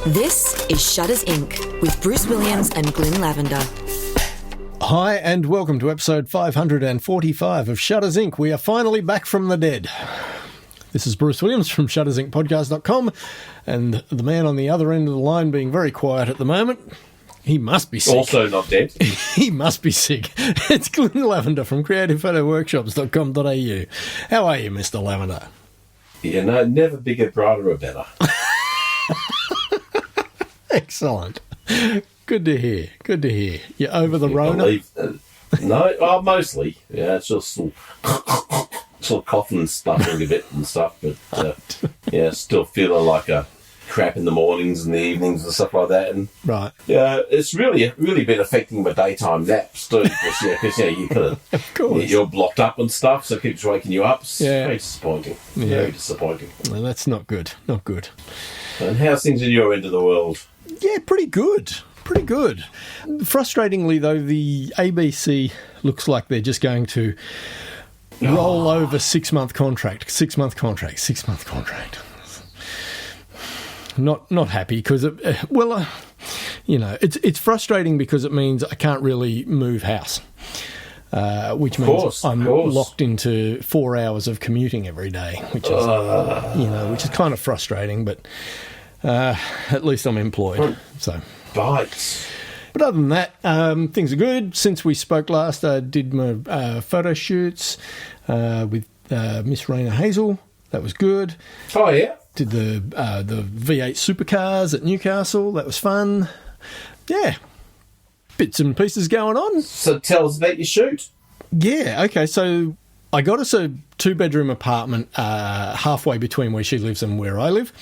This is Shutters Inc. with Bruce Williams and Glynn Lavender. Hi and welcome to episode 545 of Shutters Inc. We are finally back from the dead. This is Bruce Williams from shuttersincpodcast.com, and the man on the other end of the line being very quiet at the moment. He must be sick. Also not dead. He must be sick. It's Glynn Lavender from creativephotoworkshops.com.au. How are you, Mr. Lavender? Yeah, no, never bigger, brighter or better. Excellent. Good to hear. Good to hear. You're over the Rona? No, mostly. Yeah, it's just sort of coughing and stuffing a bit and stuff, but yeah, still feeling like a crap in the mornings and the evenings and stuff like that. And right. Yeah, it's really been affecting my daytime naps too, because you kind of course. You're blocked up and stuff, so it keeps waking you up. It's very disappointing. Yeah. Very disappointing. Well, that's not good. Not good. And how's things in your end of the world? Yeah, pretty good. Pretty good. Frustratingly, though, the ABC looks like they're just going to roll over 6-month contract. Not happy because, it's frustrating because it means I can't really move house, which means I'm locked into 4 hours of commuting every day, which is kind of frustrating, but at least I'm employed. So. Bites. But other than that, things are good. Since we spoke last, I did my photo shoots with Miss Raina Hazel. That was good. Oh, yeah. Did the V8 supercars at Newcastle. That was fun. Yeah. Bits and pieces going on. So tell us about your shoot. Yeah, okay. So I got us a 2-bedroom apartment halfway between where she lives and where I live.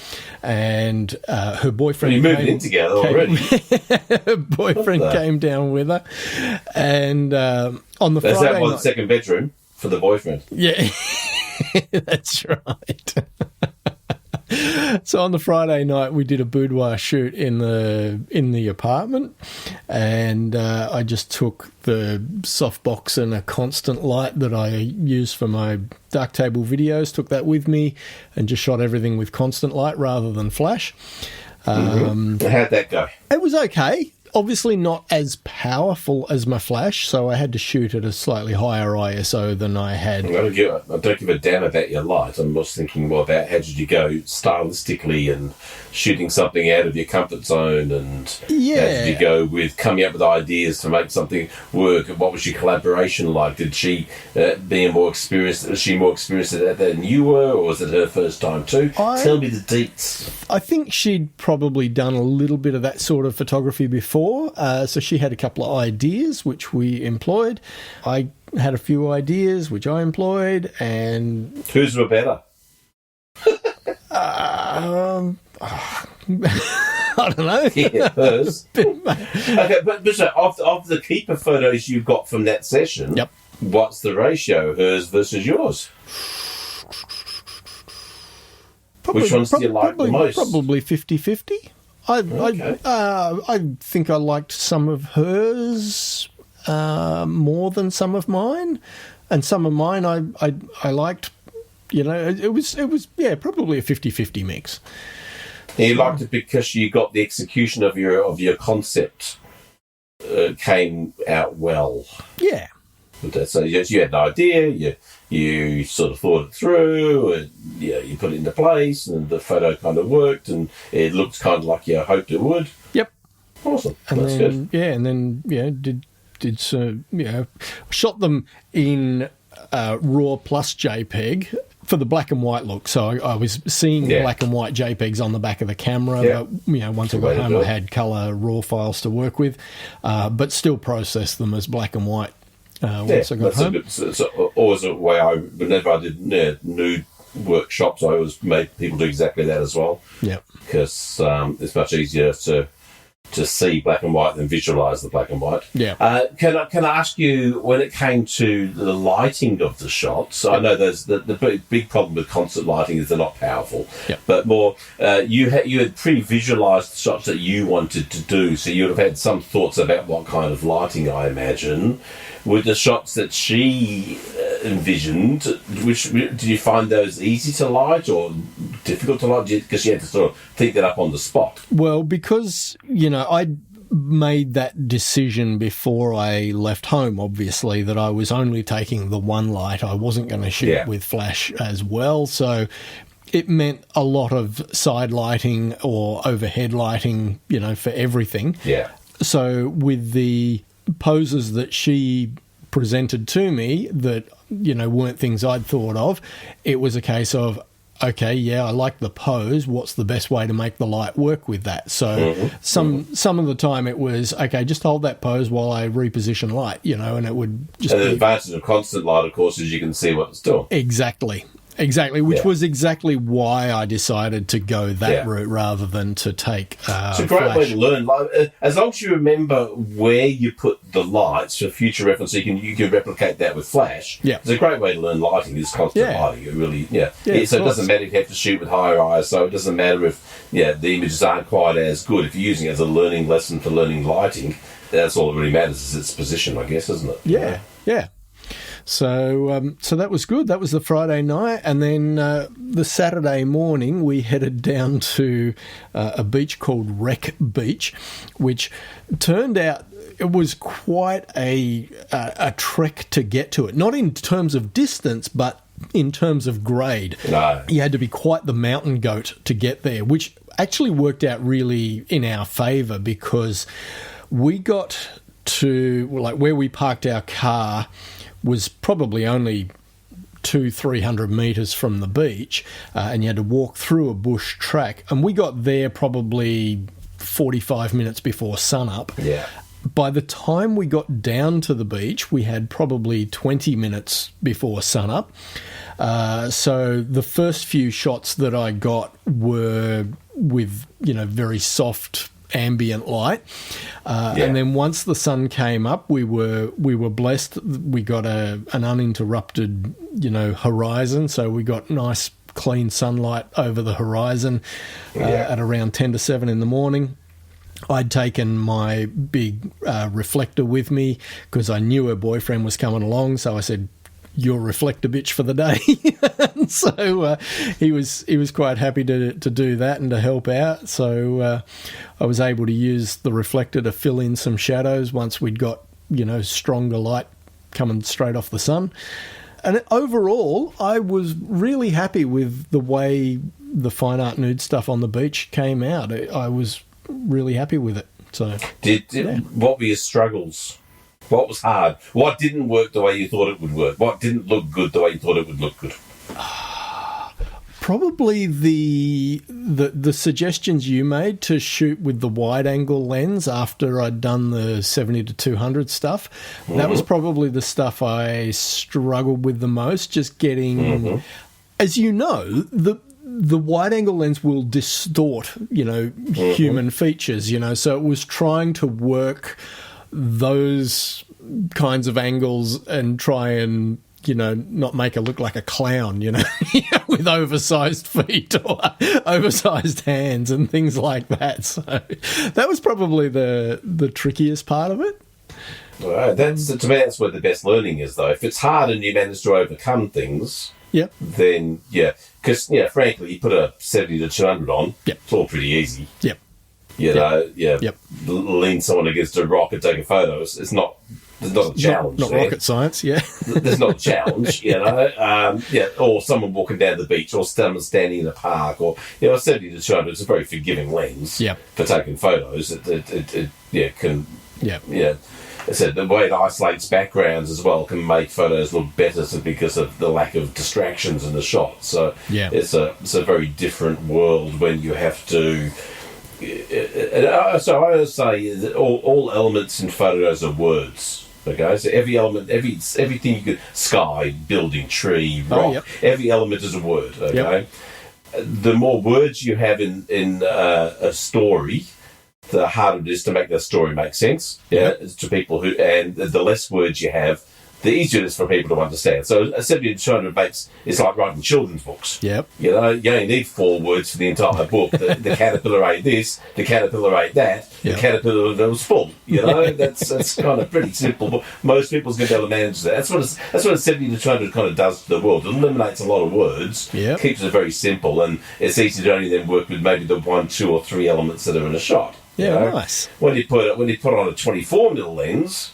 And her boyfriend... Well, you moved in together already. Her boyfriend came down with her. And on the Friday Is that night... the second bedroom for the boyfriend? Yeah, that's right. So on the Friday night, we did a boudoir shoot in the apartment, and I just took the softbox and a constant light that I use for my Darktable videos, took that with me, and just shot everything with constant light rather than flash. How'd that go? It was okay. Obviously not as powerful as my flash, so I had to shoot at a slightly higher ISO than I had. I don't give a damn about your light. I'm just thinking more about how did you go stylistically and shooting something out of your comfort zone, and how did you go with coming up with ideas to make something work, and what was your collaboration like? Did she being more experienced? Was she more experienced at that than you were, or was it her first time too? Tell me the deets. I think she'd probably done a little bit of that sort of photography before. So she had a couple of ideas which we employed. I had a few ideas which I employed, and whose were better? I don't know. Yeah, hers. Okay, but so of the keeper photos you got from that session, yep. What's the ratio, hers versus yours? Which ones do you like the most? Probably 50-50. I think I liked some of hers more than some of mine, and some of mine I liked. It was probably a 50-50 mix. You liked it because you got the execution of your concept came out well. Yeah. So you had an idea, you sort of thought it through, and you put it into place, and the photo kind of worked, and it looked kind of like you hoped it would. Yep. Awesome. And that's then, good. Yeah, and then did shot them in RAW plus JPEG for the black and white look. So I was seeing black and white JPEGs on the back of the camera. Yeah. But, once I got home, I had colour RAW files to work with, but still processed them as black and white. Once I got home. It's always a way whenever I did nude workshops, I always made people do exactly that as well. Yeah. Because it's much easier to see black and white than visualise the black and white. Yeah. Can I ask you, when it came to the lighting of the shots, I know there's the big problem with concert lighting is they're not powerful. Yeah. But more, you had pre-visualised shots that you wanted to do, so you would have had some thoughts about what kind of lighting, I imagine. With the shots that she envisioned, did you find those easy to light or difficult to light? Because you had to sort of think that up on the spot. Well, because, I made that decision before I left home, obviously, that I was only taking the one light. I wasn't going to shoot with flash as well. So it meant a lot of side lighting or overhead lighting, for everything. Yeah. So with the poses that she presented to me that, weren't things I'd thought of, it was a case of, okay, yeah, I like the pose. What's the best way to make the light work with that? So some of the time it was, okay, just hold that pose while I reposition light, and it would just And the advantage of constant light, of course, is you can see what it's doing. Exactly, which was exactly why I decided to go that route rather than to take It's a great way to learn. Like, as long as you remember where you put the lights for future reference, so you can replicate that with flash. Yeah. It's a great way to learn lighting, is constant lighting. It really, so it doesn't matter if you have to shoot with higher ISO. It doesn't matter if the images aren't quite as good. If you're using it as a learning lesson for learning lighting, that's all that really matters is its position, I guess, isn't it? Yeah. So that was good. That was the Friday night. And then the Saturday morning, we headed down to a beach called Wreck Beach, which turned out it was quite a trek to get to it. Not in terms of distance, but in terms of grade. No. You had to be quite the mountain goat to get there, which actually worked out really in our favour because we got to, where we parked our car was probably only 200-300 metres from the beach, and you had to walk through a bush track, and we got there probably 45 minutes before sunup. Yeah. By the time we got down to the beach, we had probably 20 minutes before sunup. So the first few shots that I got were with, very soft ambient light, and then once the sun came up, we were blessed. We got an uninterrupted, horizon, so we got nice clean sunlight over the horizon at around 10 to 7 in the morning. I'd taken my big reflector with me because I knew her boyfriend was coming along, so I said, "Your reflector bitch for the day." So he was quite happy to do that and to help out. So I was able to use the reflector to fill in some shadows once we'd got, stronger light coming straight off the sun. And overall, I was really happy with the way the fine art nude stuff on the beach came out. I was really happy with it. So what were your struggles? What was hard? What didn't work the way you thought it would work? What didn't look good the way you thought it would look good? Probably the suggestions you made to shoot with the wide-angle lens after I'd done the 70 to 200 stuff. That was probably the stuff I struggled with the most, just getting... As you know, the wide-angle lens will distort, human features, so it was trying to work those kinds of angles and try and, not make her look like a clown, with oversized feet or oversized hands and things like that. So that was probably the trickiest part of it. All right. To me, that's where the best learning is, though. If it's hard and you manage to overcome things, then, because, frankly, you put a 70 to 200 on, it's all pretty easy. Lean someone against a rock and take a photo. There's not a challenge. Not rocket science, There's not a challenge, or someone walking down the beach, or someone standing in a park, or 70 to 200. It's a very forgiving lens for taking photos. I said the way it isolates backgrounds as well can make photos look better because of the lack of distractions in the shot. So it's a very different world when you have to. So I always say that all elements in photos are words. Okay, so every element, everything you could, sky, building, tree, rock, every element is a word. Okay, the more words you have in a story, the harder it is to make that story make sense. To people and the less words you have, the easier it is for people to understand. So a 70 to 200 makes it's like writing children's books. Yep. You know, you only need 4 words for the entire book. The caterpillar ate this, the caterpillar ate that, the caterpillar was full. You know, that's kind of pretty simple. But most people's going to be able to manage that. That's what a 70 to 200 kind of does to the world. It eliminates a lot of words, keeps it very simple, and it's easy to only then work with maybe the 1, 2, or 3 elements that are in a shot. Yeah, you know? nice. When you put on a 24mm lens,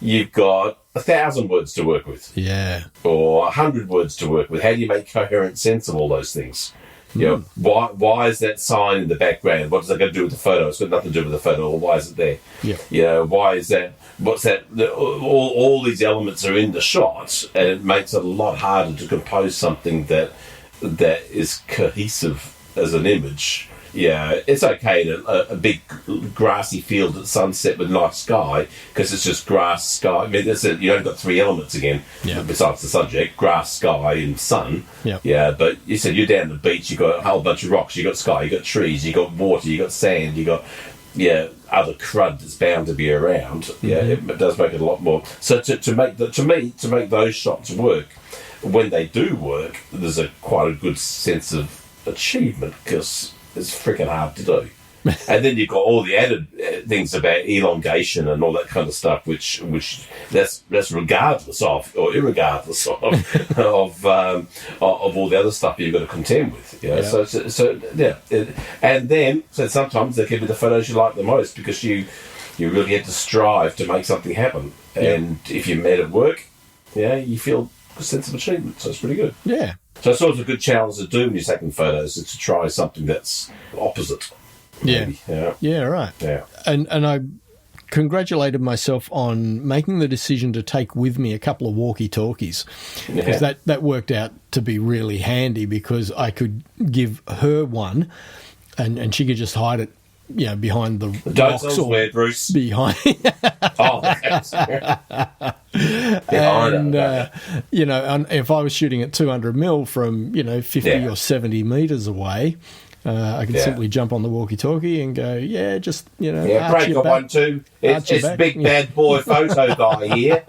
you've got 1,000 words to work with. Yeah. Or 100 words to work with. How do you make coherent sense of all those things? You know, why is that sign in the background? What does that got to do with the photo? It's got nothing to do with the photo. Or why is it there? Yeah. You know, why is that? What's that? All these elements are in the shot, and it makes it a lot harder to compose something that is cohesive as an image. Yeah, it's okay in a big grassy field at sunset with nice sky, because it's just grass, sky. I mean, that's it. You only got 3 elements again, besides the subject: grass, sky, and sun. Yeah. Yeah, but you said you're down the beach. You got a whole bunch of rocks. You got sky. You got trees. You got water. You got sand. You got other crud that's bound to be around. Yeah, it does make it a lot more. So to make those shots work, when they do work, there's quite a good sense of achievement, because it's freaking hard to do. And then you've got all the added things about elongation and all that kind of stuff, which that's regardless of, or irregardless of all the other stuff you've got to contend with. You know? And then sometimes there can be the photos you like the most, because you really had to strive to make something happen. And if you made it work, you feel a sense of achievement. So it's pretty good. Yeah. So it's sort of a good challenge to do when you're taking photos, is to try something that's opposite. Maybe. Yeah, right. Yeah. And I congratulated myself on making the decision to take with me a couple of walkie-talkies, because that worked out to be really handy, because I could give her one and she could just hide it, behind the Don't rocks, or where, Bruce. behind. And if I was shooting at 200mm from 50 or 70 meters away, I could simply jump on the walkie-talkie and go, just break a 1, 2. It's big bad boy photo guy here.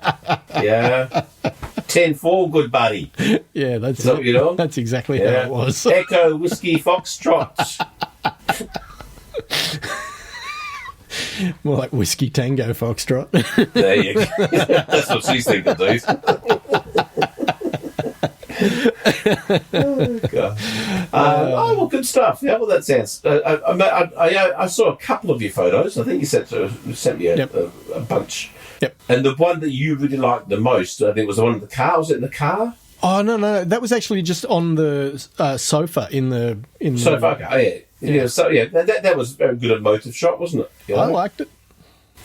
10-4, good buddy. Yeah, that's what you know. That's exactly how it was. Echo Whiskey Foxtrot. More like Whiskey Tango Foxtrot. There you go. That's what she's thinking, dude. Oh, God. Well, good stuff. Yeah, well, that sounds. I saw a couple of your photos. I think you sent me a bunch. Yep. And the one that you really liked the most, I think, was the one in the car. Was it in the car? Oh, no. That was actually just on the sofa in the sofa. Okay. That was a very good emotive shot, wasn't it? You know? I liked it.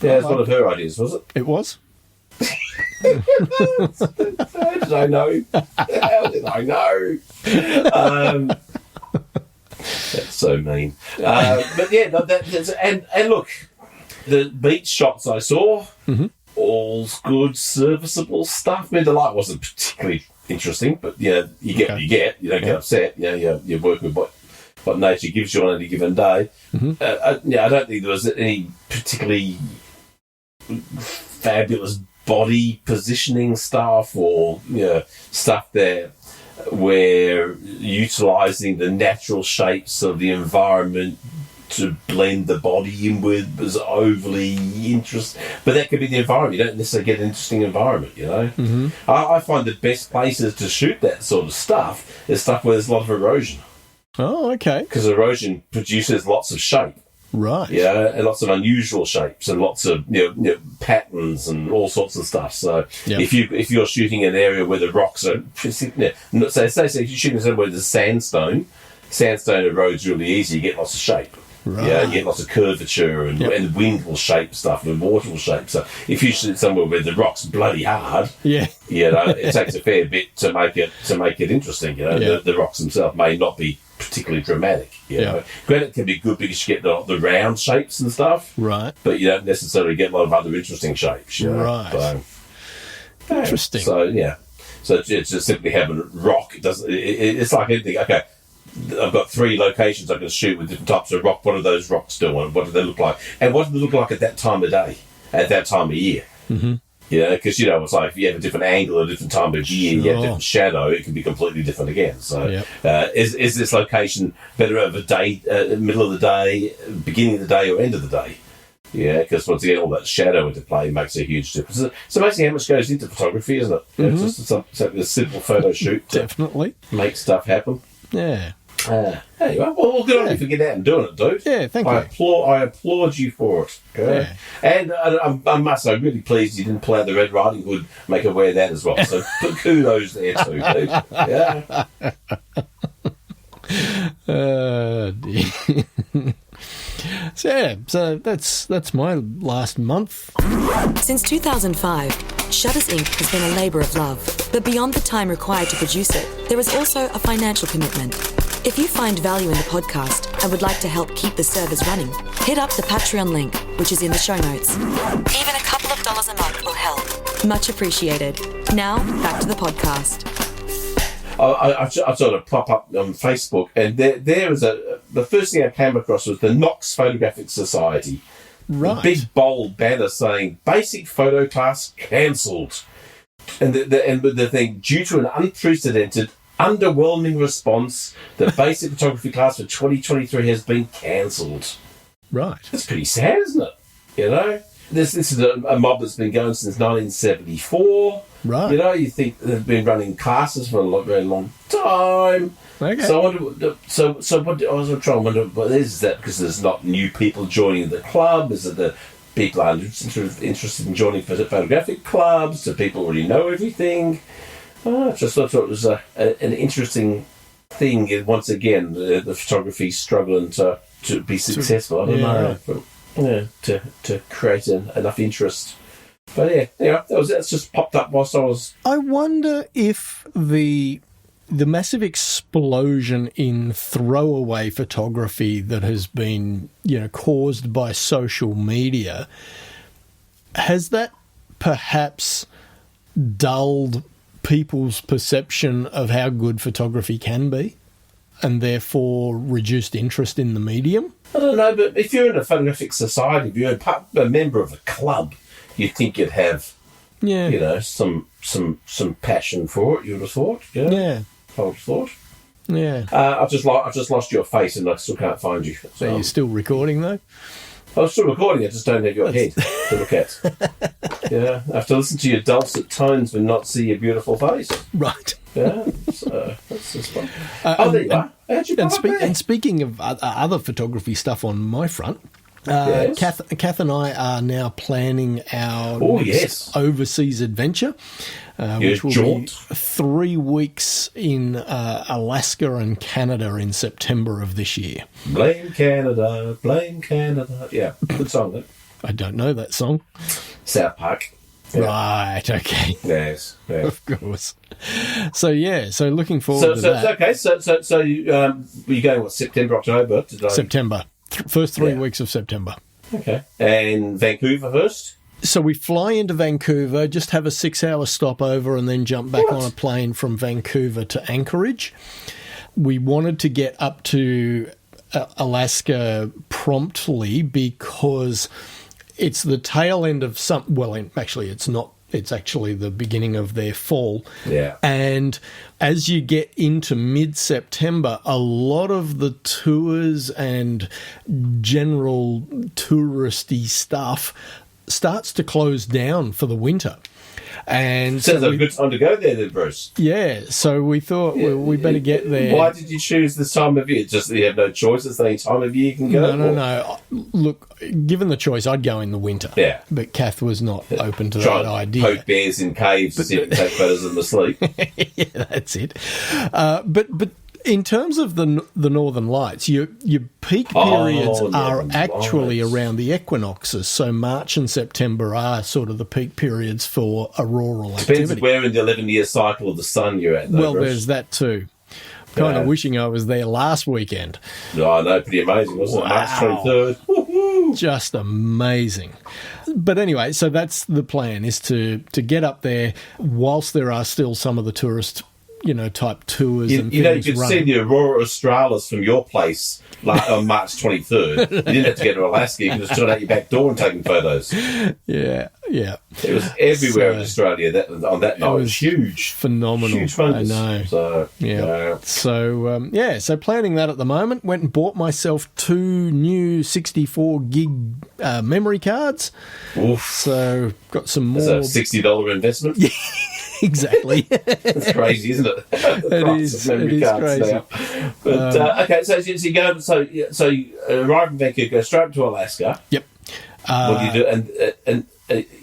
Yeah, it's one of her ideas, was it? It was. How did I know? That's so mean. But and look, the beach shots I saw, all good, serviceable stuff. I mean, the light wasn't particularly interesting, but you get what you get. You don't get upset. You work with what nature gives you on any given day. I don't think there was any particularly fabulous body positioning stuff, or stuff there where utilising the natural shapes of the environment to blend the body in with was overly interesting. But that could be the environment. You don't necessarily get an interesting environment, I find the best places to shoot that sort of stuff is stuff where there's a lot of erosion. Oh, okay. Because erosion produces lots of shape. Right. Yeah, and lots of unusual shapes and lots of patterns and all sorts of stuff. So if you're shooting an area where the rocks are, say if you're shooting somewhere where there's sandstone erodes really easy. You get lots of shape. Right. Yeah, you get lots of curvature and the wind will shape stuff and the water will shape. So if you shoot somewhere where the rock's bloody hard, it takes a fair bit to make it interesting. The rocks themselves may not be particularly dramatic. Granite can be good because you get the round shapes and stuff, right? But you don't necessarily get a lot of other interesting shapes, right? So, interesting. So it's just simply having rock. It's like anything. Okay, I've got 3 locations I can shoot with different types of rock. What do those rocks do? And what do they look like? And what do they look like at that time of day? At that time of year? Because, it's like if you have a different angle at a different time of year, you have a different shadow, it can be completely different again. So is this location better over day, middle of the day, beginning of the day, or end of the day? Yeah, because once again, all that shadow into play makes a huge difference. It's amazing how much goes into photography, isn't it? It's just something, a simple photo shoot to definitely make stuff happen. Yeah. Anyway, well, good on you for getting out and doing it, dude. Yeah, thank you. I applaud you for it. Okay? Yeah. And I'm really pleased you didn't pull out the Red Riding Hood, make her wear that as well. So kudos there too, dude. Yeah. Dear. So that's my last month. Since 2005, Shutters Inc. has been a labour of love. But beyond the time required to produce it, there is also a financial commitment. If you find value in the podcast and would like to help keep the servers running, hit up the Patreon link, which is in the show notes. Even a couple of dollars a month will help. Much appreciated. Now, back to the podcast. I sort of pop up on Facebook, and there was the first thing I came across was the Knox Photographic Society. Right. A big bold banner saying basic photo class cancelled. And the thing, due to an unprecedented, underwhelming response, the basic photography class for 2023 has been cancelled. Right. That's pretty sad, isn't it? This is a mob that's been going since 1974. Right. You think they've been running classes for a very long time. Okay. So I wonder. So what I was trying to wonder. What is that? Because there's not new people joining the club. Is it the people are interested in joining photographic clubs? Do people already know everything? I just thought it was an interesting thing. Once again, the photography struggling to be successful. I don't know. But, to create enough interest. But that's just popped up whilst I was. I wonder if the massive explosion in throwaway photography that has been, caused by social media, has that perhaps dulled people's perception of how good photography can be, and therefore reduced interest in the medium? I don't know, but if you're in a photographic society, if you're a member of a club, you'd think you'd have, some passion for it. You'd have thought, I would have thought. Yeah. I've just lost your face, and I still can't find you. So you're still recording though? I'm still recording. I just don't have your head to look at. I have to listen to your dulcet tones but not see your beautiful face. Right. Yeah. So that's just fun. There you are. How'd you and speaking of other photography stuff on my front. Yes. Cath and I are now planning our next overseas adventure, which will be 3 weeks in Alaska and Canada in September of this year. Blame Canada, blame Canada. Yeah, good song, though. I don't know that song. South Park. Yeah. Right, okay. Yes. Of course. So looking forward to that. Okay, so you're going, September, October? September. First 3 weeks of September. Okay. And Vancouver first? So we fly into Vancouver, just have a 6-hour stopover, and then jump back on a plane from Vancouver to Anchorage. We wanted to get up to Alaska promptly because it's the tail end of actually it's not. It's actually the beginning of their fall. Yeah. And as you get into mid-September, a lot of the tours and general touristy stuff starts to close down for the winter. And sounds like a good time to go there then, Bruce. Yeah, so we thought we better get there. Why did you choose this time of year? Just that you have no choice? It's the only time of year you can go? No. Look, given the choice, I'd go in the winter. Yeah. But Cath was not open to that idea. Poke bears in caves to sit and take photos of them asleep. Yeah, that's it. But in terms of the Northern Lights, your peak periods are actually around the equinoxes. So March and September are sort of the peak periods for auroral activity. Depends where in the 11-year cycle of the sun you're at, though, Bruce. There's that too. Kind of wishing I was there last weekend. Oh, I know, pretty amazing, wasn't it? March 23rd. Woo-hoo. Just amazing. But anyway, so that's the plan, is to get up there whilst there are still some of the tourist type tours and you things could running. see the Aurora Australis from your place on March 23rd. You didn't have to go to Alaska. You could just turn out your back door and taking photos. Yeah. It was everywhere in Australia on that night. It was huge. Phenomenal. Huge focus. I know. So, yeah. So planning that at the moment. Went and bought myself 2 new 64 gig memory cards. Oof. So got some more. That's a $60 investment. Yeah. Exactly. That's crazy, isn't it? It is crazy. Now. But okay, so you go. So you arrive in Vancouver, go straight to Alaska. Yep. What do you do? And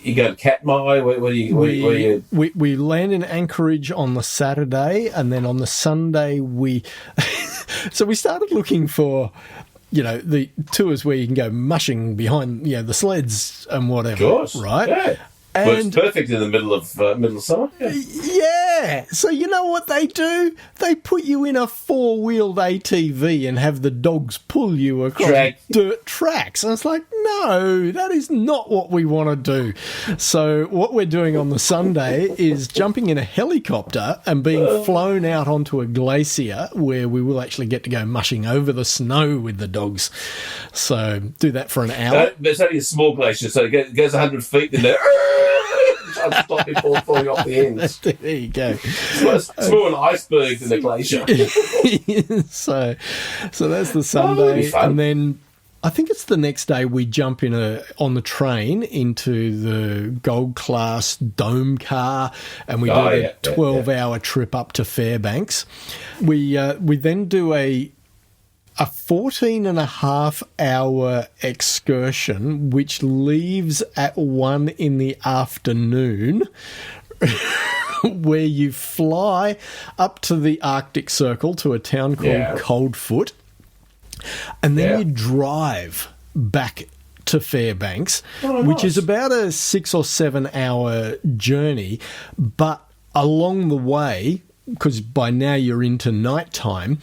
you go to Katmai. Where you? We land in Anchorage on the Saturday, and then on the Sunday we. So we started looking for. The tours where you can go mushing behind, the sleds and whatever. Of course. Right? Yeah. And it's perfect in the middle of summer. Yeah. So you know what they do? They put you in a 4-wheeled ATV and have the dogs pull you across dirt tracks. And it's like, no, that is not what we want to do. So what we're doing on the Sunday is jumping in a helicopter and being flown out onto a glacier where we will actually get to go mushing over the snow with the dogs. So do that for an hour. But it's only a small glacier, so it goes 100 feet in there. Trying to stop people falling off the ends. There you go. It's more an iceberg than a glacier. So that's the Sunday, and then I think it's the next day we jump on the train into the Gold Class Dome car, and we do a 12-hour trip up to Fairbanks. We then do a 14.5-hour excursion, which leaves at 1 in the afternoon, where you fly up to the Arctic Circle to a town called Coldfoot, and then you drive back to Fairbanks, which is about a 6 or 7 hour journey, but along the way, because by now you're into nighttime,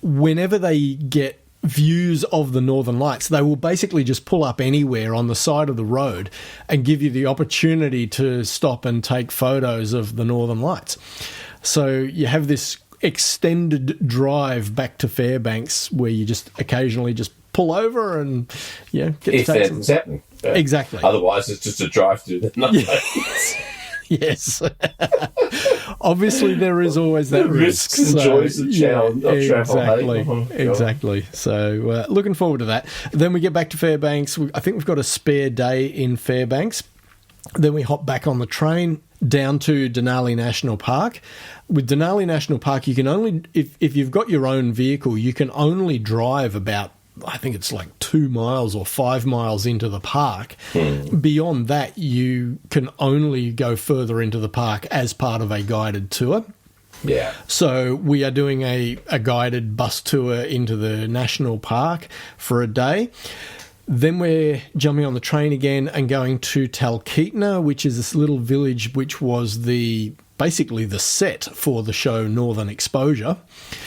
whenever they get views of the Northern Lights, they will basically just pull up anywhere on the side of the road and give you the opportunity to stop and take photos of the Northern Lights. So you have this extended drive back to Fairbanks where you just occasionally just pull over and get to take some... happening. Exactly. Otherwise, it's just a drive through the night. Yes. Obviously, there is always that risk. Risks and joys of travel. Exactly. So, looking forward to that. Then we get back to Fairbanks. I think we've got a spare day in Fairbanks. Then we hop back on the train down to Denali National Park. With Denali National Park, you can only, if you've got your own vehicle, you can only drive about, I think it's like 2 miles or 5 miles into the park. Beyond that, you can only go further into the park as part of a guided tour. Yeah. So we are doing a guided bus tour into the national park for a day. Then we're jumping on the train again and going to Talkeetna, which is this little village which was basically the set for the show Northern Exposure.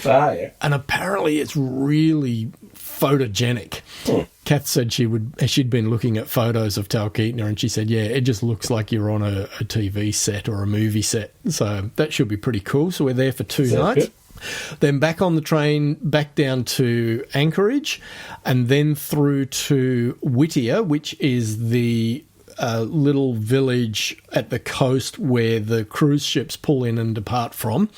Yeah. And apparently it's really photogenic. Cath said she'd been looking at photos of Talkeetna, and she said, it just looks like you're on a TV set or a movie set. So that should be pretty cool. So we're there for 2 nights. Good. Then back on the train, back down to Anchorage, and then through to Whittier, which is the little village at the coast where the cruise ships pull in and depart from.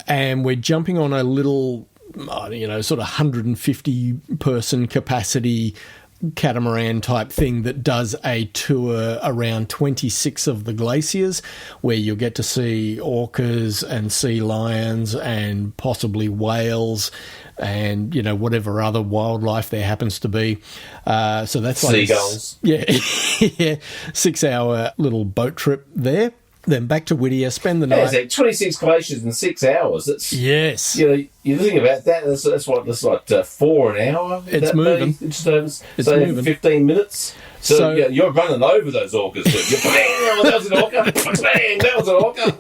And we're jumping on a little, sort of 150-person capacity catamaran type thing that does a tour around 26 of the glaciers, where you'll get to see orcas and sea lions and possibly whales and whatever other wildlife there happens to be. So that's like seagulls. 6-hour little boat trip there. Then back to Whittier, spend the night. It's like 26 glaciers in 6 hours. That's, yes. You think about that. That's like 4 an hour. It's moving. It's moving. 15 minutes. So you're running over those orcas. Bang, that was an orca. Bang, that was an orca.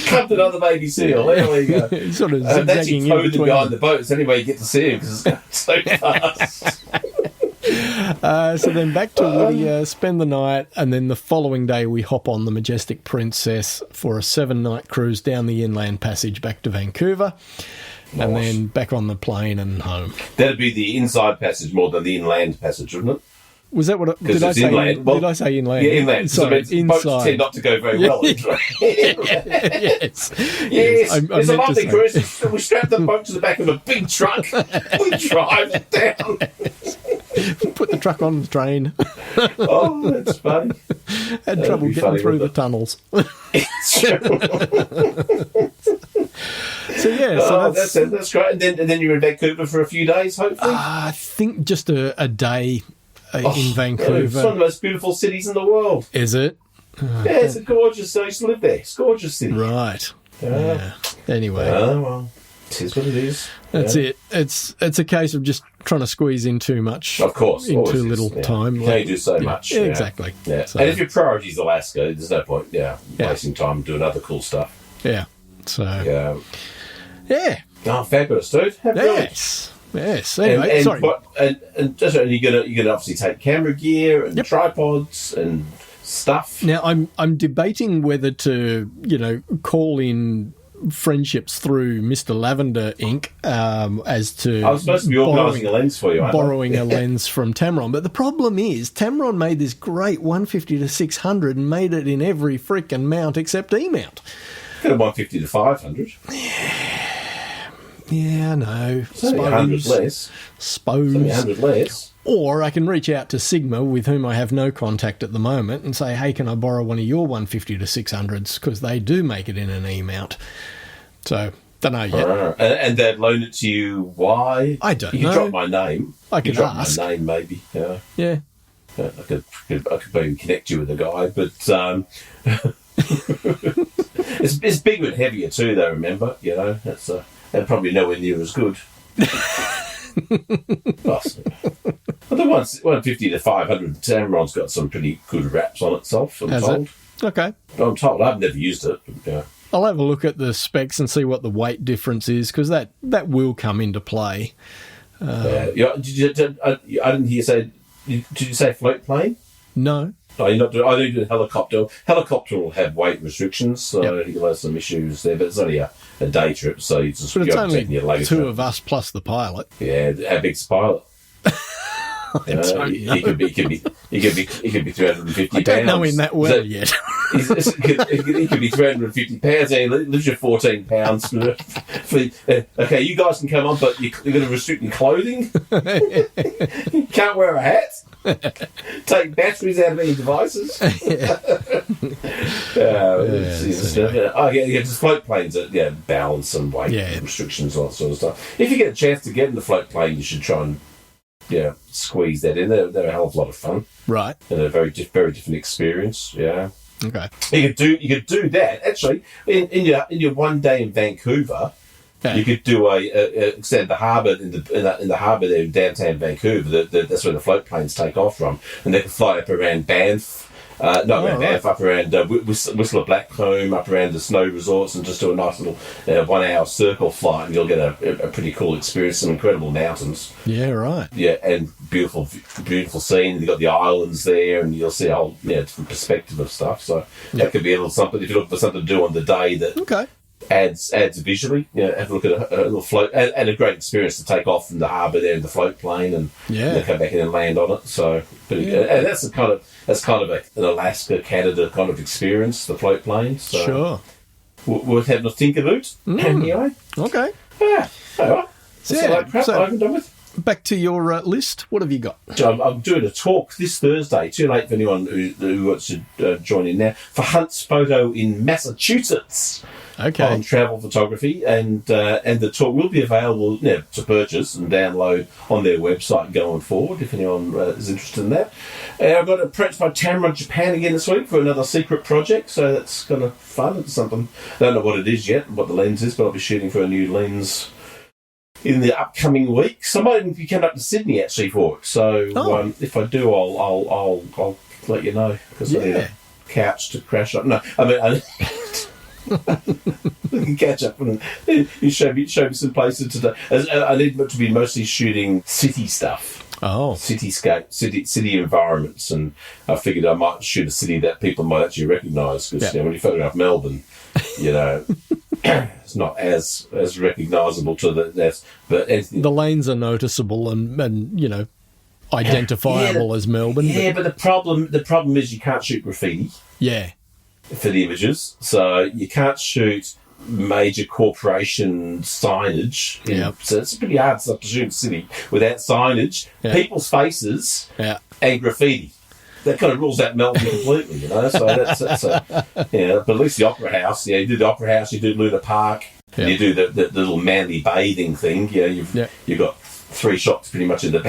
Come to another baby seal. There we go. Sort of that's your zigzagging code behind the boats. Anyway, you get to see him because it's so fast. So then back to Whittier, spend the night, and then the following day we hop on the Majestic Princess for a 7-night cruise down the Inland Passage back to Vancouver. Nice. And then back on the plane and home. That'd be the inside passage more than the inland passage, wouldn't it? Was that what? Did I say inland? Well, did I say inland? Yeah, inland. Sorry, so boats tend not to go very well. Yes. It's a lovely cruise. We strap the boat to the back of a big truck. We drive it down. Put the truck on the train. Oh, that's funny. Had trouble getting through the tunnels. It's true. So yeah, that's great. And then you're in Vancouver for a few days, hopefully. I think just a day in Vancouver. It's one of the most beautiful cities in the world. Is it? Yeah, it's a gorgeous. I used to live there. It's a gorgeous city. Right. Yeah. Anyway. Well, it is what it is. That's it. It's a case of just trying to squeeze in too much. Of course. In too little time. You can only do so much. Yeah, exactly. Yeah. So, and if your priority is Alaska, there's no point. Wasting time doing other cool stuff. Yeah. So. Yeah. Oh, fabulous, dude. Yes. Anyway, sorry. And you're gonna obviously take camera gear and tripods and stuff. Now I'm debating whether to call in friendships through Mr. Lavender Inc. As to I was supposed to be organising a lens for you. Borrowing a lens from Tamron, but the problem is Tamron made this great 150 to 600 and made it in every freaking mount except E mount. Could have 150 to 500. Yeah, I know. It's only 100 less. Suppose. It's only 100 less. Or I can reach out to Sigma, with whom I have no contact at the moment, and say, hey, can I borrow one of your 150 to 600s? Because they do make it in an E mount. So, don't know yet. And they'd loan it to you. Why? I don't know. You could drop my name. I could ask. My name, maybe. Yeah. I could maybe connect you with the guy, but it's bigger and heavier too, though. Remember, that's they're probably nowhere near as good. But the 150 to 500 Tamron's got some pretty good wraps on itself. I'm told. Okay. I'm told. I've never used it. But, I'll have a look at the specs and see what the weight difference is, because that will come into play. I didn't hear you say. Did you say float plane? No. No, you're not doing. I do helicopter. Helicopter will have weight restrictions, so you'll have some issues there. But it's only a day trip, so you just. But it's only your two of us plus the pilot. Yeah, how big's the pilot? I don't know. He could be 350 pounds. I don't know him that well yet. He could be 350 pounds, and he lives you 14 pounds. Okay, you guys can come on, but you're going to restrict your clothing. You can't wear a hat. Take batteries out of any devices. Just float planes that balance and weight restrictions, all that sort of stuff. If you get a chance to get in the float plane, you should try and squeeze that in. They're a hell of a lot of fun, right? And a very different experience. Yeah. Okay. You could do that actually in your one day in Vancouver. Yeah. You could do extend the harbour in the harbour there in downtown Vancouver. That's where the float planes take off from, and they can fly up around Banff. Banff, up around Whistler Blackcomb, up around the snow resorts, and just do a nice little 1 hour circle flight, and you'll get a pretty cool experience. Some incredible mountains. Yeah, right. Yeah, and beautiful scene. You've got the islands there, and you'll see a whole different perspective of stuff. So that could be a little something if you're looking for something to do on the day that adds visually. Have a look at a little float and a great experience to take off from the harbour there in the float plane and come back in and land on it. So, and that's kind of an Alaska, Canada kind of experience, the float plane. So sure, worth having a think about. Anyway, okay, yeah, all right. So I haven't done with. Back to your list. What have you got? So I'm doing a talk this Thursday. Too late for anyone who wants to join in now for Hunt's Photo in Massachusetts. Okay. On travel photography, and the talk will be available to purchase and download on their website going forward if anyone is interested in that. I've got approached by Tamron Japan again this week for another secret project, so that's kind of fun. It's something I don't know what it is yet, what the lens is, but I'll be shooting for a new lens in the upcoming weeks. I might even be coming up to Sydney actually for it. So if I do, I'll let you know because I need a couch to crash up. No, I mean. We can catch up and you show me some places today. I need to be mostly shooting city stuff. cityscape, city environments, and I figured I might shoot a city that people might actually recognise, because when you photograph Melbourne, it's not as recognisable to but the lanes are noticeable and identifiable as Melbourne. Yeah, but the problem is you can't shoot graffiti. Yeah. For the images, so you can't shoot major corporation signage. Yeah. So it's pretty hard stuff to shoot a city without signage, people's faces, and graffiti. That kind of rules out Melbourne completely, So that's but at least the Opera House, you do the Opera House, you do Luna Park, you do the little manly bathing thing. You've got 3 shots pretty much in the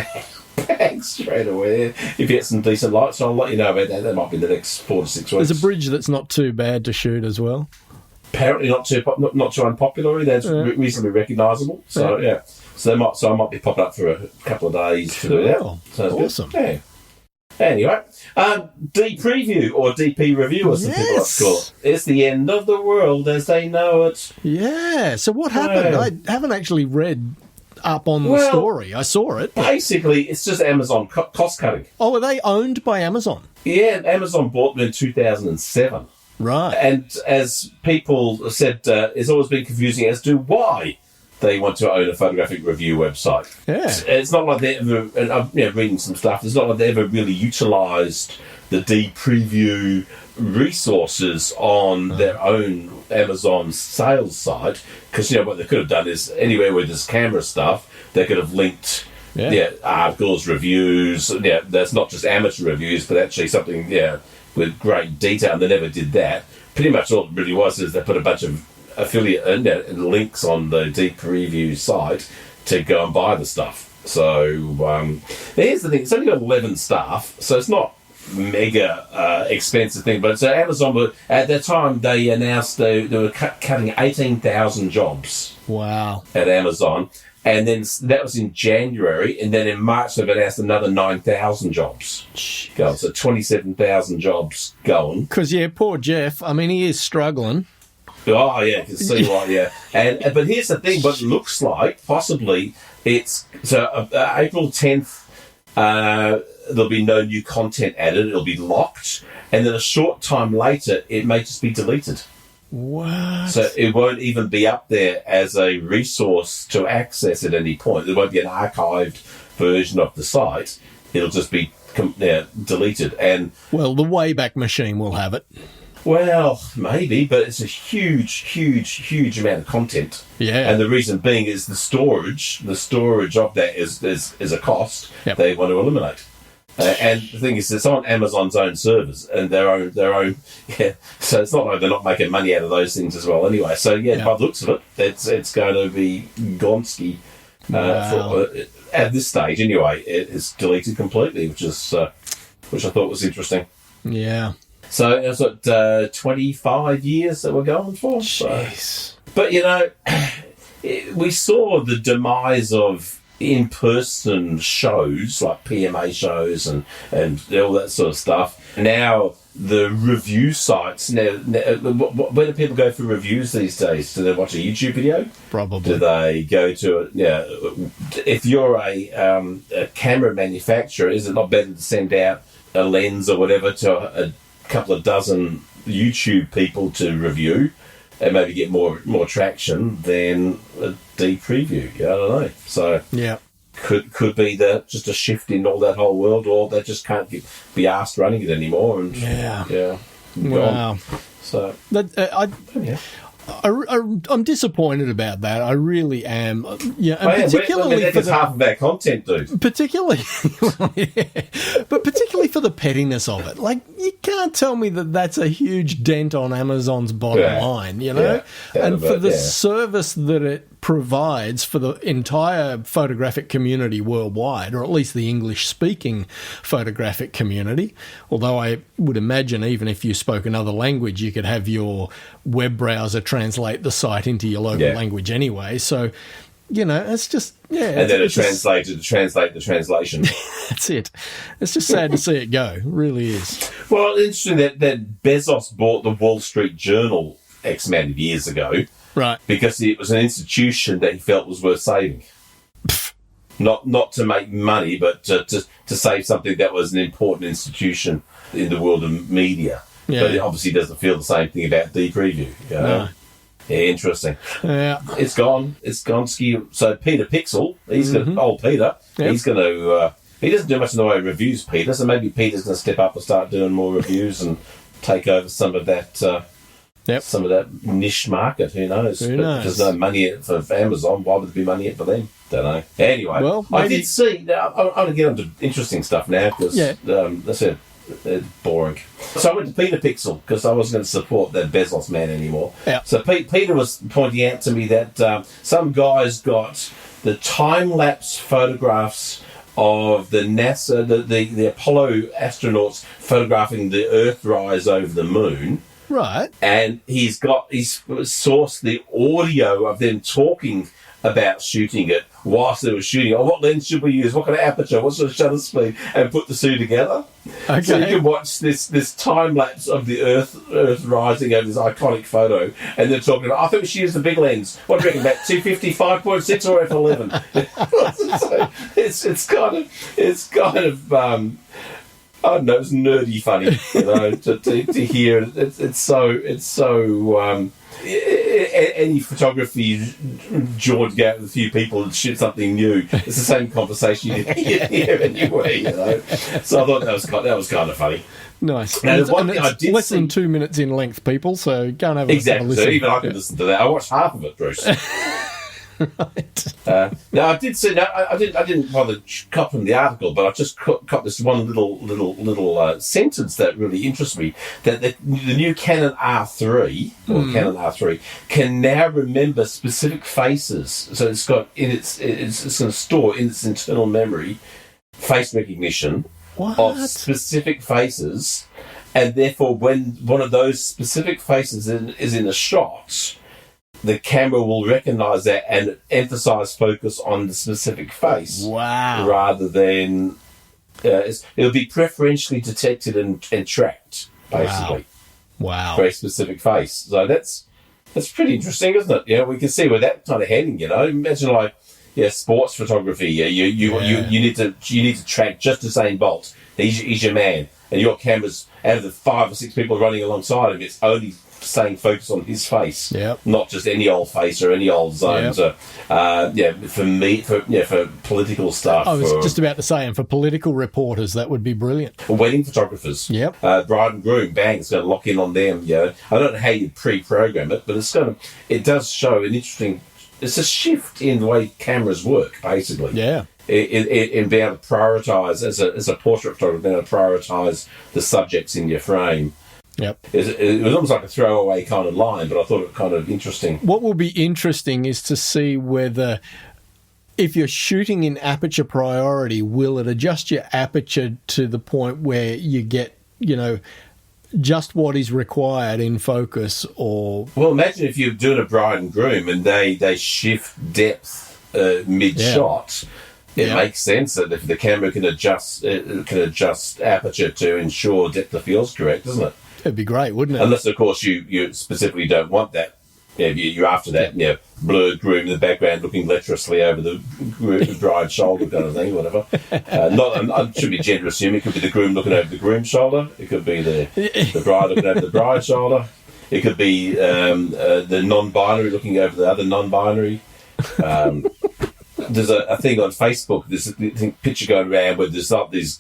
bag straight away. If you get some decent lights, I'll let you know about that. That might be in the next 4 to 6 weeks. There's a bridge that's not too bad to shoot as well. Apparently not too unpopular. That's reasonably recognisable. So so I might be popping up for a couple of days to do that. Sounds awesome. Good. Yeah. Anyway, DPreview or DPreview, as some people like to call it. It's the end of the world as they know it. Yeah. So what happened? I haven't actually read up on the story. I saw it. Basically, it's just Amazon cost cutting. Oh, are they owned by Amazon? Yeah, Amazon bought them in 2007. Right. And as people said, it's always been confusing as to why they want to own a photographic review website. Yeah. It's not like they ever, and I'm reading some stuff, it's not like they ever really utilised the DPreview resources on their own Amazon sales site, because what they could have done is anywhere where there's camera stuff, they could have linked articles, reviews. That's not just amateur reviews, but actually something with great detail. And they never did that. Pretty much all it really was is they put a bunch of affiliate links on the DPreview site to go and buy the stuff. So here's the thing: it's only got 11 staff, so it's not mega expensive thing. But so Amazon at that time they announced they were cutting 18,000 jobs. Wow! At Amazon. And then that was in January, and then in March they've announced another 9,000 jobs going. So 27,000 jobs going. Because poor Jeff. I mean, he is struggling. Oh yeah, you can see why. And but here's the thing: what it looks like possibly it's so April 10th. There'll be no new content added. It'll be locked, and then a short time later, it may just be deleted. What? So it won't even be up there as a resource to access at any point. There won't be an archived version of the site. It'll just be deleted. And the Wayback Machine will have it. Well, maybe, but it's a huge amount of content. Yeah. And the reason being is the storage of that is a cost they want to eliminate. And the thing is, it's on Amazon's own servers and their own. So it's not like they're not making money out of those things as well. Anyway, so by the looks of it, it's going to be Gonski at this stage. Anyway, it's deleted completely, which I thought was interesting. Yeah. So it's what 25 years that we're going for. Jeez. So. But we saw the demise of in-person shows like PMA shows and all that sort of stuff. Now the review sites. Now where do people go for reviews these days? Do they watch a YouTube video? Probably. Do they go to if you're a camera manufacturer, is it not better to send out a lens or whatever to a couple of dozen YouTube people to review and maybe get more traction than a DPreview? I don't know. So could be just a shift in all that whole world, or they just can't be asked running it anymore. And wow. So I'm disappointed about that. I really am. And particularly that's half of our content, dude. Particularly, but particularly for the pettiness of it. Like, you can't tell me that that's a huge dent on Amazon's bottom line, and for the service that it provides for the entire photographic community worldwide, or at least the English-speaking photographic community. Although I would imagine even if you spoke another language, you could have your web browser translate the site into your local language anyway. So, it's just, and then it translates to translate the translation. That's it. It's just sad to see it go. It really is. Well, interesting that Bezos bought the Wall Street Journal X amount of years ago. Right. Because it was an institution that he felt was worth saving. not to make money, but to save something that was an important institution in the world of media. Yeah. But it obviously doesn't feel the same thing about DPreview. You know? No. Yeah, interesting. Yeah. It's gone skew. So Peter Pixel, old Peter, Yep. he's going to... he doesn't do much in the way of reviews, Peter, so maybe Peter's going to step up and start doing more reviews and take over some of that some of that niche market. Who knows? Who But knows? if there's no money in it for Amazon, why would there be money in it for them? Don't know. Anyway, Well, I maybe- did see... Now, I'm going to get on to interesting stuff now, because that's it. It's boring. So I went to Peter Pixel because I wasn't going to support that Bezos man anymore. Yeah. So Peter was pointing out to me that some guys got the time-lapse photographs of the NASA, the Apollo astronauts photographing the Earthrise over the moon. Right. And he's sourced the audio of them talking about shooting it whilst they were shooting it. Oh, what lens should we use? What kind of aperture? What sort of shutter speed? And put the two together. Okay. So you can watch this time lapse of the Earth rising over this iconic photo, and they're talking about, I think we should use the big lens. What do you reckon, about 250, 5.6 or f11? So it's kind of I don't know, it's nerdy funny, you know, to hear. It's so any photography jaw to go out with a few people and shoot something new. It's the same conversation you hear anyway, you know. So I thought that was kind of funny. Nice. Now, And the one it's thing I did less than see- 2 minutes in length, people, so go and have a Exactly. listen. So even I can listen to that. I watched half of it, Bruce. Right. Now I did see. No, I didn't bother copying the article, but I just caught this one little sentence that really interests me. That the new Canon R3 or Canon R3 can now remember specific faces. So it's got it's going to store in its internal memory face recognition What? of specific faces, and therefore when one of those specific faces is in a shot, the camera will recognise that and emphasise focus on the specific face. Wow. Rather than... it'll be preferentially detected and tracked, basically. Wow. Very specific face. So that's pretty interesting, isn't it? Yeah, we can see where that kind of heading, you know. Imagine sports photography. You need to track just Usain Bolt. He's your man. And your camera's, out of the 5 or 6 people running alongside him, it's only staying focused on his face, not just any old face or any old zones. Yep. For political stuff. I was just about to say, and for political reporters, that would be brilliant. For wedding photographers. Yep. Bride and groom, bang, it's going to lock in on them. You know, I don't know how you pre-program it, but it does show an interesting. It's a shift in the way cameras work, basically. Yeah. In being able to prioritise as a portrait photographer, being able to prioritise the subjects in your frame. Yep. It was almost like a throwaway kind of line, but I thought it was kind of interesting. What will be interesting is to see whether, if you're shooting in aperture priority, will it adjust your aperture to the point where you get, just what is required in focus, or... Well, imagine if you're doing a bride and groom and they shift depth mid-shot. It makes sense that if the camera can adjust aperture to ensure depth of field's correct, doesn't it? It'd be great, wouldn't it? Unless, of course, you specifically don't want that. Yeah, you're after that, blurred groom in the background looking lecherously over the bride's shoulder kind of thing, whatever. It should be gender assuming. It could be the groom looking over the groom's shoulder. It could be the bride looking over the bride's shoulder. It could be the non-binary looking over the other non-binary. There's a thing on Facebook, there's a picture going around where there's these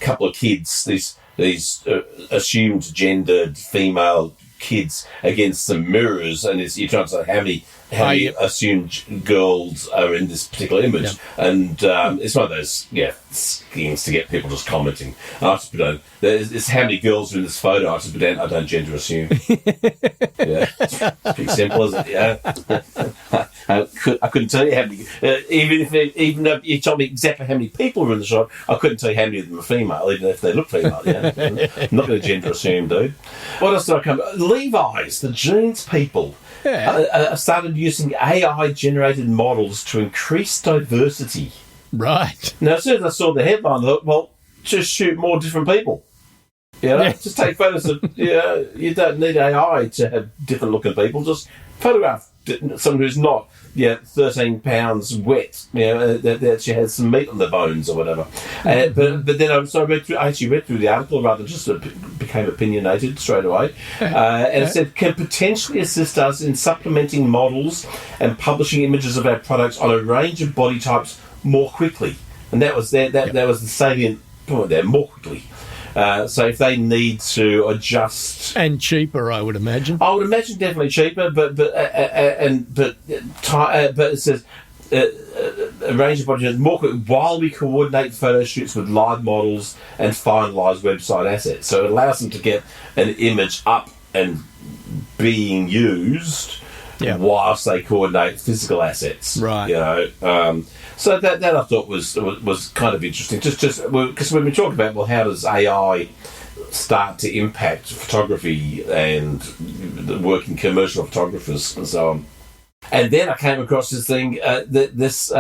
couple of kids, these assumed gendered female kids against some mirrors, and you're trying to say how many assumed girls are in this particular image, and it's one of those schemes to get people just commenting. I just put down, it's how many girls are in this photo. I just put down, I don't gender assume. It's pretty simple, isn't it? Yeah. I couldn't tell you how many. Even though you told me exactly how many people were in the shot, I couldn't tell you how many of them were female, even if they look female. Yeah, I'm not going to gender assume, dude. What else did I come? Levi's, the jeans people, started using AI-generated models to increase diversity. Right. Now, as soon as I saw the headline, I thought, well, just shoot more different people. Just take photos of. You don't need AI to have different looking people. Just photograph someone who's not 13 pounds wet, that actually has some meat on the bones or whatever. But then I actually read through the article rather than just became opinionated straight away, and it said can potentially assist us in supplementing models and publishing images of our products on a range of body types more quickly, and that was that was the salient point there, more quickly. So if they need to adjust, and cheaper, I would imagine. I would imagine definitely cheaper, but it says a range of body more quick while we coordinate photo shoots with live models and finalise website assets. So it allows them to get an image up and being used whilst they coordinate physical assets. Right. So that I thought was kind of interesting. Just because when we talk about how does AI start to impact photography and the working commercial photographers and so on. And then I came across this thing this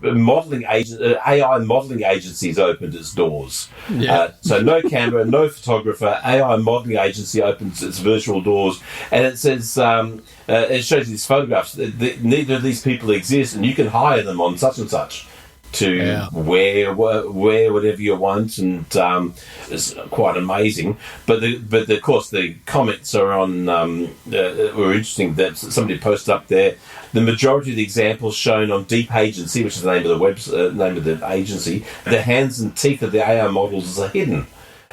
modelling agent, AI modelling agency's opened its doors. So no camera, no photographer, AI modelling agency opens its virtual doors, and it says it shows these photographs. Neither of these people exist, and you can hire them on such and such to wear whatever you want, and it's quite amazing. But of course the comments are on were interesting. That somebody posted up there. The majority of the examples shown on Deep Agency, which is the name of the name of the agency, the hands and teeth of the AI models are hidden,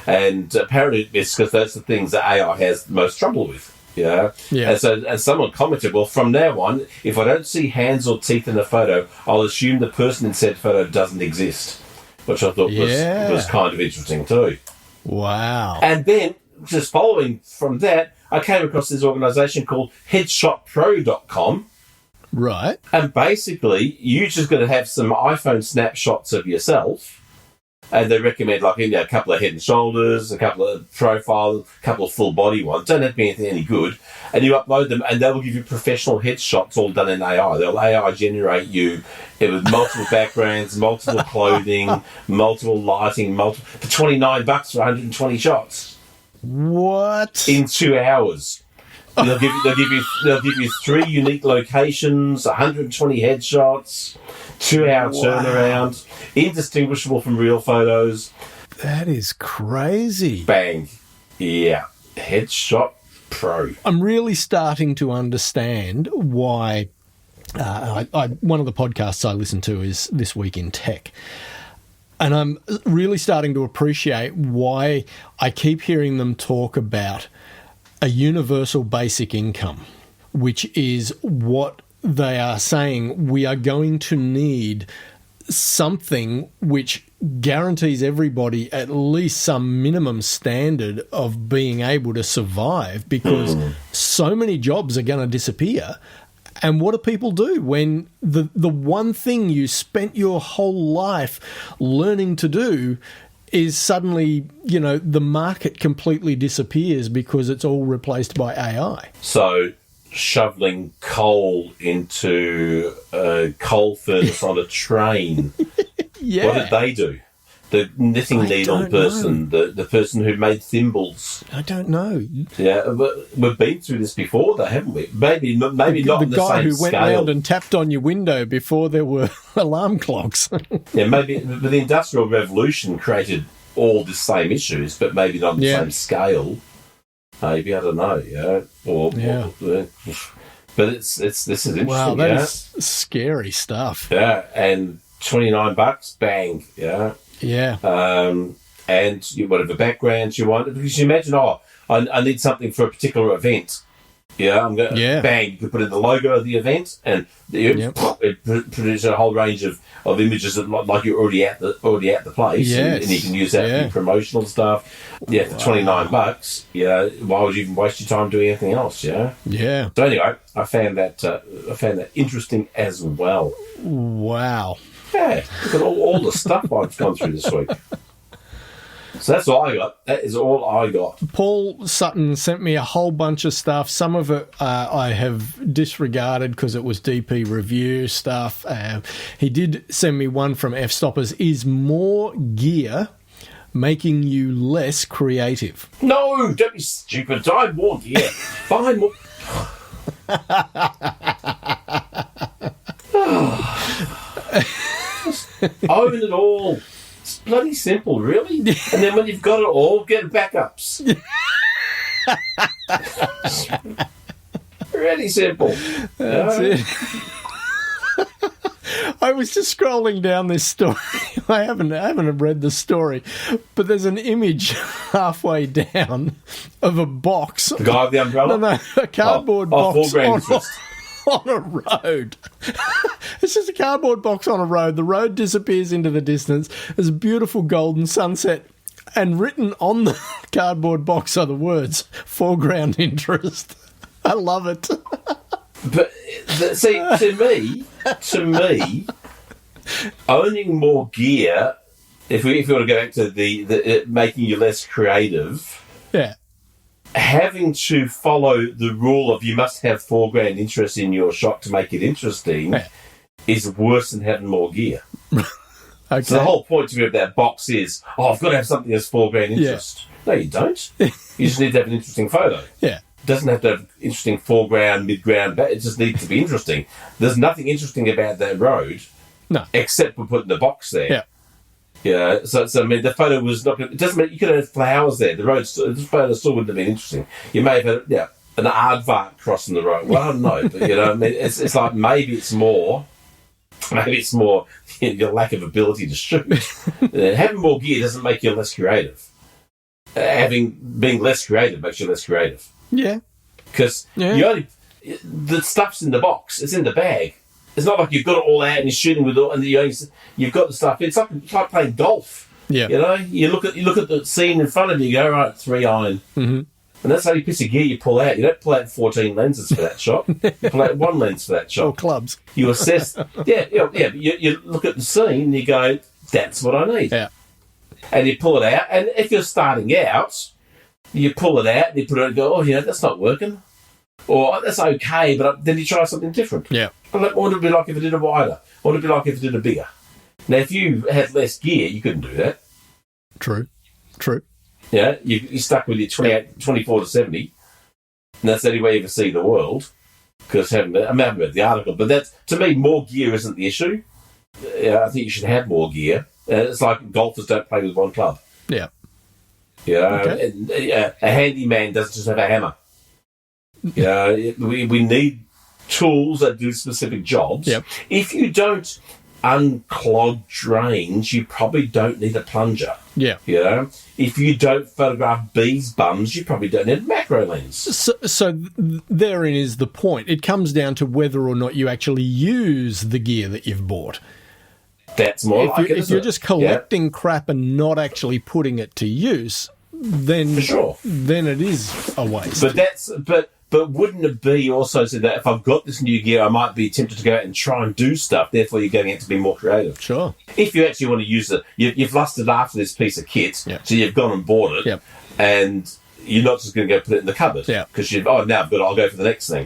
and apparently it's because that's the things that AI has the most trouble with. And someone commented, well, from now on, if I don't see hands or teeth in a photo, I'll assume the person in said photo doesn't exist, which I thought was kind of interesting too. Wow. And then, just following from that, I came across this organisation called headshotpro.com. Right. And basically, you just got to have some iPhone snapshots of yourself, and they recommend a couple of head and shoulders, a couple of profile, a couple of full body ones. Don't have to be anything any good. And you upload them, and they will give you professional headshots all done in AI. They'll AI generate you with multiple backgrounds, multiple clothing, multiple lighting, for $29 for 120 shots. What? In 2 hours. They'll give you 3 unique locations, 120 headshots. 2-hour turnaround, indistinguishable from real photos. That is crazy. Bang. Yeah. Headshot Pro. I'm really starting to understand why one of the podcasts I listen to is This Week in Tech. And I'm really starting to appreciate why I keep hearing them talk about a universal basic income, which is what they are saying we are going to need something which guarantees everybody at least some minimum standard of being able to survive, because so many jobs are going to disappear. And what do people do when the one thing you spent your whole life learning to do is suddenly, the market completely disappears because it's all replaced by AI? So shoveling coal into a coal furnace on a train. What did they do? The knitting needle person, the person who made thimbles. I don't know. Yeah, but we've been through this before, though, haven't we? Maybe not on the same scale. The guy who went round and tapped on your window before there were alarm clocks. Maybe. But the Industrial Revolution created all the same issues, but maybe not on the same scale. Maybe, I don't know, but this is interesting. Wow, that is scary stuff. Yeah, and $29, bang, and whatever backgrounds you want, because you imagine, I need something for a particular event. Bang, you could put in the logo of the event, and it produces a whole range of images that like you're already at the place, and you can use that for your promotional stuff. For $29, why would you even waste your time doing anything else? So anyway, I found that interesting as well. Wow. Yeah, look at all the stuff I've gone through this week. So that's all I got. That is all I got. Paul Sutton sent me a whole bunch of stuff. Some of it I have disregarded because it was DPreview stuff. He did send me one from F-Stoppers. Is more gear making you less creative? No, don't be stupid. Buy more gear. Buy more. Own it all. It's bloody simple, really. And then when you've got it all, get backups. Really simple. That's it. I was just scrolling down this story. I haven't read the story, but there's an image halfway down of a box. The guy with the umbrella? No, a cardboard box on a road. It's just a cardboard box on a road. The road disappears into the distance. There's a beautiful golden sunset, and written on the cardboard box are the words, foreground interest. I love it. But see, to me, owning more gear, if we want to go back to the making you less creative, yeah, having to follow the rule of you must have foreground interest in your shot to make it interesting is worse than having more gear. Okay. So the whole point to me of that box is, I've got to have something that's foreground interest. No, you don't. You just need to have an interesting photo. Yeah. Doesn't have to have interesting foreground, midground, it just needs to be interesting. There's nothing interesting about that road, except for putting the box there. Yeah. Yeah, so I mean, the photo was not. It doesn't mean you could have flowers there. The photo still wouldn't have been interesting. You may have had an aardvark crossing the road. Well, I don't know, but I mean, it's like maybe it's more your lack of ability to shoot. Having more gear doesn't make you less creative. Being less creative makes you less creative. Yeah. Because the stuff's in the box. It's in the bag. It's not like you've got it all out and you're shooting with it, and you've got the stuff. It's like playing golf. Yeah. You look at the scene in front of you. You go, right, 3-iron, and that's the only piece of gear you pull out. You don't pull out 14 lenses for that shot. You pull out one lens for that shot. Or clubs. You assess. You look at the scene and you go, that's what I need. Yeah. And you pull it out. And if you're starting out, you pull it out and you put it out and go, that's not working. Or that's okay, but then you try something different. Yeah. What would it be like if it did a wider? What would it be like if it did a bigger? Now, if you had less gear, you couldn't do that. True. Yeah, you're stuck with your 24 to 70, and that's the only way you ever see the world. Because I haven't read the article, but that's, to me, more gear isn't the issue. I think you should have more gear. It's like golfers don't play with one club. Yeah. Okay. A handyman doesn't just have a hammer. We need tools that do specific jobs. Yep. If you don't unclog drains, you probably don't need a plunger. Yeah. If you don't photograph bees' bums, you probably don't need a macro lens. So therein is the point. It comes down to whether or not you actually use the gear that you've bought. That's more like it, if you're just collecting crap and not actually putting it to use, then then it is a waste. But wouldn't it be also so that if I've got this new gear, I might be tempted to go out and try and do stuff, therefore you're going out to be more creative? Sure. If you actually want to use it, you've lusted after this piece of kit, so you've gone and bought it, and you're not just going to go put it in the cupboard, because now I've got it, I'll go for the next thing.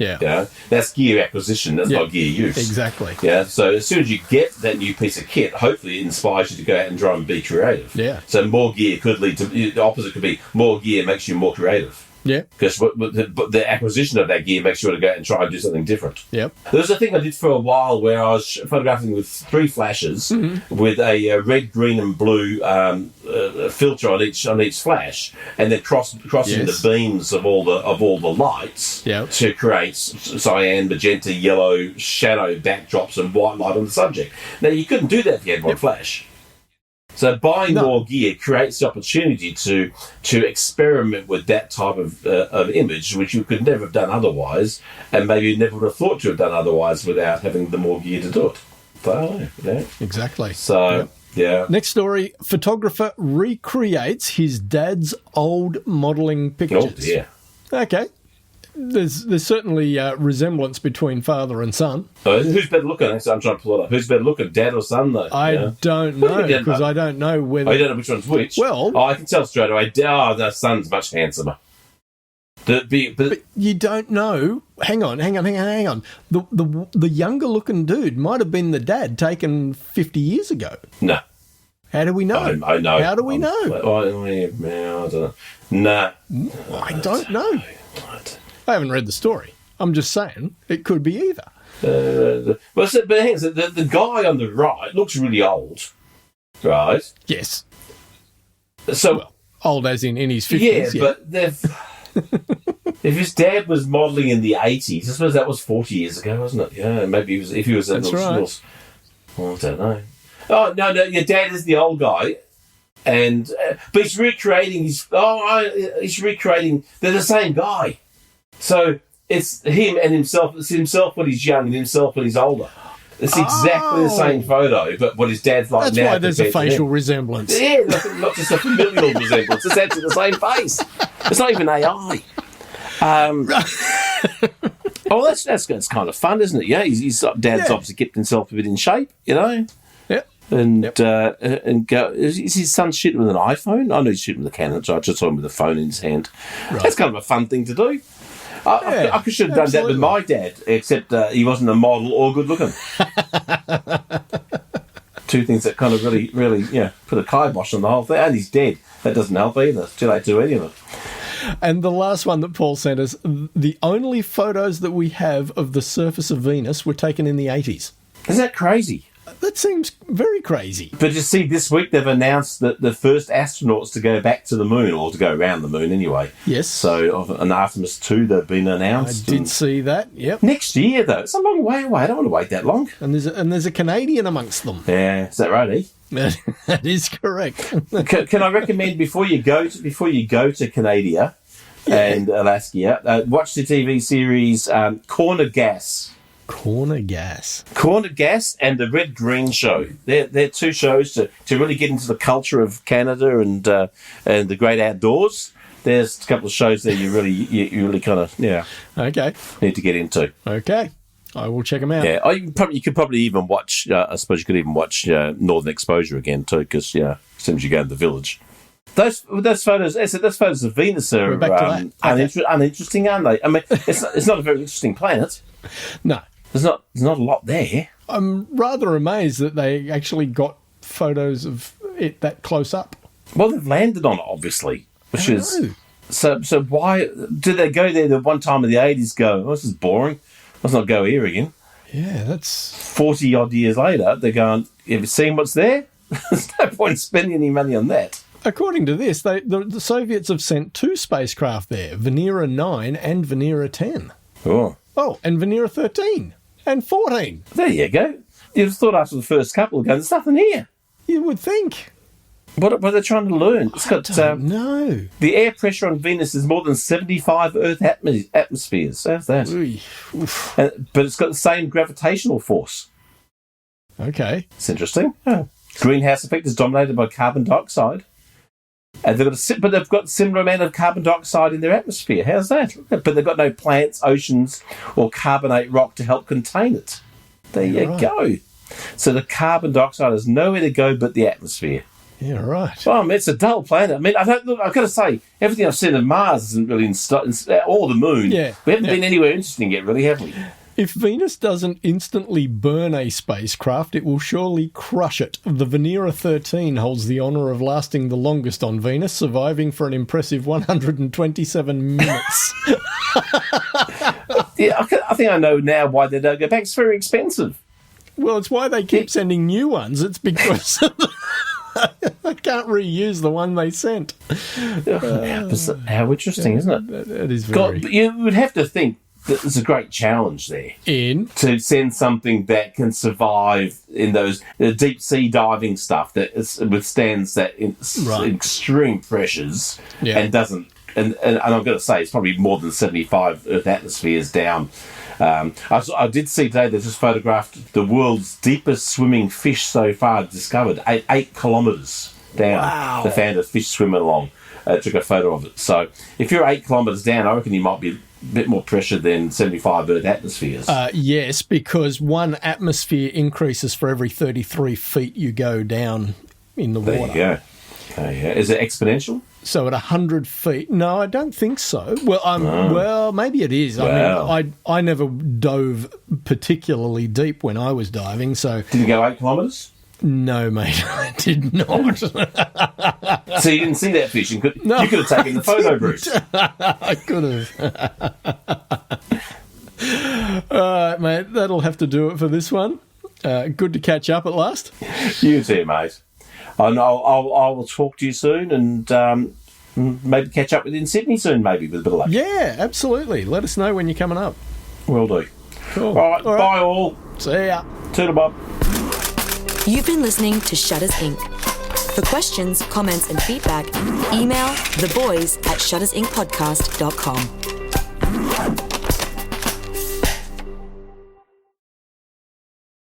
That's gear acquisition, that's not gear use. Exactly. So as soon as you get that new piece of kit, hopefully it inspires you to go out and try and be creative. So more gear could lead to, the opposite could be more gear makes you more creative. Yeah. Because the acquisition of that gear makes you want to go out and try and do something different. Yep. There was a thing I did for a while where I was photographing with 3 flashes with a red, green and blue filter on each flash, and then crossing the beams of all the lights to create cyan, magenta, yellow, shadow backdrops and white light on the subject. Now, you couldn't do that if you had one flash. So buying more gear creates the opportunity to experiment with that type of image, which you could never have done otherwise, and maybe you never would have thought to have done otherwise without having the more gear to do it. So, Exactly. So, Next story, photographer recreates his dad's old modelling pictures. Oh, dear. Okay. There's certainly resemblance between father and son. Who's better looking? I'm trying to pull it up. Who's better looking, dad or son, though? I don't know, because I don't know whether... you don't know which one's which? Well... I can tell straight away. The son's much handsomer. But you don't know. Hang on. The younger-looking dude might have been the dad taken 50 years ago. No. How do we know? I know. How do we know? I don't know. No. I don't know. I haven't read the story. I'm just saying it could be either. But the guy on the right looks really old, right? Yes. So well, old as in his 50s. Yeah, but if his dad was modelling in the 80s, I suppose that was 40 years ago, wasn't it? Yeah, maybe if he was at That's right. I don't know. Oh no, your dad is the old guy, and but he's recreating he's recreating. They're the same guy, so it's him and himself. It's himself when he's young and himself when he's older. It's exactly the same photo, but what his dad's like That's now. That's why there's a facial resemblance. Yeah, not just a familial resemblance. It's actually the same face. It's not even AI. Oh, that's kind of fun, isn't it? Yeah, his dad's obviously kept himself a bit in shape, you know. Yep. And is his son shooting with an iPhone? I know he's shooting with a Canon, so I just saw him with a phone in his hand. Right. That's kind of a fun thing to do. I should have done that with my dad, except he wasn't a model or good looking. Two things that kind of really, put a kibosh on the whole thing. And he's dead. That doesn't help either. It's too late to do any of it. And the last one that Paul sent us, the only photos that we have of the surface of Venus were taken in the 80s. Isn't that crazy? That seems very crazy. But you see, this week they've announced that the first astronauts to go back to the moon, or to go around the moon anyway. Yes. So, an Artemis 2, they've been announced. I did see that, yep. Next year, though. It's a long way away. I don't want to wait that long. And there's a Canadian amongst them. Yeah, is that right, That is correct. Can I recommend, before you go to Canada and Alaska, watch the TV series Corner Gas. Corner Gas and the Red Green Show. They're two shows to really get into the culture of Canada and the great outdoors. There's a couple of shows there you really kind of okay need to get into. Okay, I will check them out. Yeah, you could probably even watch. I suppose you could even watch Northern Exposure again too, because as soon as you go to the village. Those photos, those photos of Venus are uninteresting, aren't they? I mean, it's not a very interesting planet. No. There's not a lot there. I'm rather amazed that they actually got photos of it that close up. Well, they've landed on it, obviously, which is... So why... Did they go there the one time in the 80s go, this is boring, let's not go here again? Yeah, that's... 40-odd years later, they're going, have you seen what's there? There's no point spending any money on that. According to this, the Soviets have sent 2 spacecraft there, Venera 9 and Venera 10. Oh, and Venera 13. And 14. There you go. You'd have thought after the first couple, there's nothing here. You would think. What are they trying to learn? It's got, I don't know. The air pressure on Venus is more than 75 Earth atmospheres. How's that? But it's got the same gravitational force. Okay. It's interesting. Oh. Greenhouse effect is dominated by carbon dioxide. And they've got a similar amount of carbon dioxide in their atmosphere. How's that? But they've got no plants, oceans, or carbonate rock to help contain it. There you go. So the carbon dioxide has nowhere to go but the atmosphere. Yeah, right. Well, I mean, it's a dull planet. I mean, I've got to say, everything I've seen of Mars isn't really or the Moon. Yeah. We haven't been anywhere interesting yet, really, have we? If Venus doesn't instantly burn a spacecraft, it will surely crush it. The Venera 13 holds the honour of lasting the longest on Venus, surviving for an impressive 127 minutes. Yeah, I think I know now why they don't go back. It's very expensive. Well, it's why they keep sending new ones. It's because they can't reuse the one they sent. How interesting, isn't it? It is very... But you would have to think that there's a great challenge there. To send something that can survive in those deep sea diving stuff that withstands that extreme pressures and doesn't. And I'm going to say it's probably more than 75 Earth atmospheres down. I did see today they just photographed the world's deepest swimming fish so far discovered, 8 kilometres down. Wow. They found a fish swimming along. Took a photo of it. So if you're 8 kilometres down, I reckon you might be a bit more pressure than 75 Earth atmospheres. Yes, because one atmosphere increases for every 33 feet you go down in the water. There you go. Is it exponential? So at 100 feet, no, I don't think so. Well, well, maybe it is. Wow. I mean, I never dove particularly deep when I was diving, so... Did you go 8 kilometres? No, mate, I did not. So you didn't see that fish? You could have taken the photo, Bruce. I could have. right, mate. That'll have to do it for this one. Good to catch up at last. You too, mate. I will talk to you soon and maybe catch up with you in Sydney soon, maybe, with a bit of luck. Yeah, absolutely. Let us know when you're coming up. Will do. Cool. All right, bye all. See ya. Toodle bob. You've been listening to Shutters Inc. For questions, comments, and feedback, email theboys@shuttersincpodcast.com.